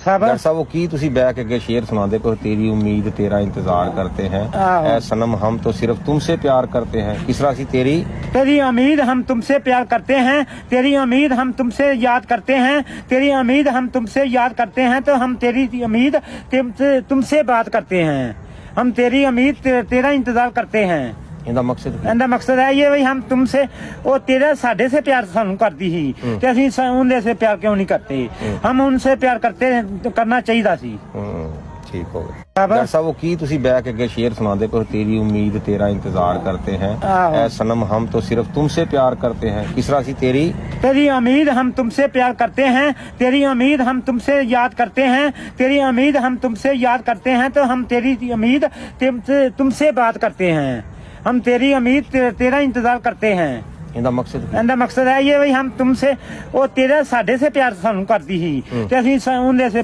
साहब डॉक्टर साहब वो की तुसी बैठ के अगे शेर सुनाते को तेरी उम्मीद तेरा इंतजार करते हैं ऐ सनम हम तो सिर्फ तुमसे प्यार करते हैं किस तरह सी तेरी उम्मीद हम तुमसे प्यार करते हैं तेरी उम्मीद हम तुमसे याद करते हैं तेरी उम्मीद हम तुमसे याद करते हैं तो हम तेरी उम्मीद तुमसे बात करते हैं हम तेरी उम्मीद तेरा इंतजार करते हैं ਇਹਦਾ ਮਕਸਦ ਕੀ? ਇਹਦਾ ਮਕਸਦ ਹੈ ਇਹ ਵੀ ਹਮ तुमसे ਉਹ ਤੇਰਾ ਸਾਡੇ से प्यार ਸਾਨੂੰ ਕਰਦੀ ਸੀ ਤੇ ਅਸੀਂ ਉਹਦੇ से प्यार क्यों नहीं करते हम उनसे प्यार करते करना ਚਾਹੀਦਾ ਸੀ ठीक हो गया डॉक्टर साहब वो की तुसी बैठ के अगे शेर सुनाते को तेरी उम्मीद तेरा इंतजार करते हैं ऐ सनम हम तो सिर्फ तुमसे प्यार करते हैं किस तरह सी तेरी उम्मीद हम तुमसे प्यार करते हैं तेरी उम्मीद हम तुमसे याद करते हैं तेरी उम्मीद हम तुमसे याद करते हैं तो हम तेरी उम्मीद तुमसे बात करते हैं हम तेरी उम्मीद तेरा इंतजार करते हैं ਇਹਦਾ ਮਕਸਦ ਕੀ? ਇਹਦਾ ਮਕਸਦ ਹੈ ਇਹ ਵੀ ਹਮ तुमसे ਉਹ ਤੇਰਾ ਸਾਡੇ से प्यार ਸਾਨੂੰ ਕਰਦੀ ਸੀ ਤੇ ਅਸੀਂ ਉਹਦੇ से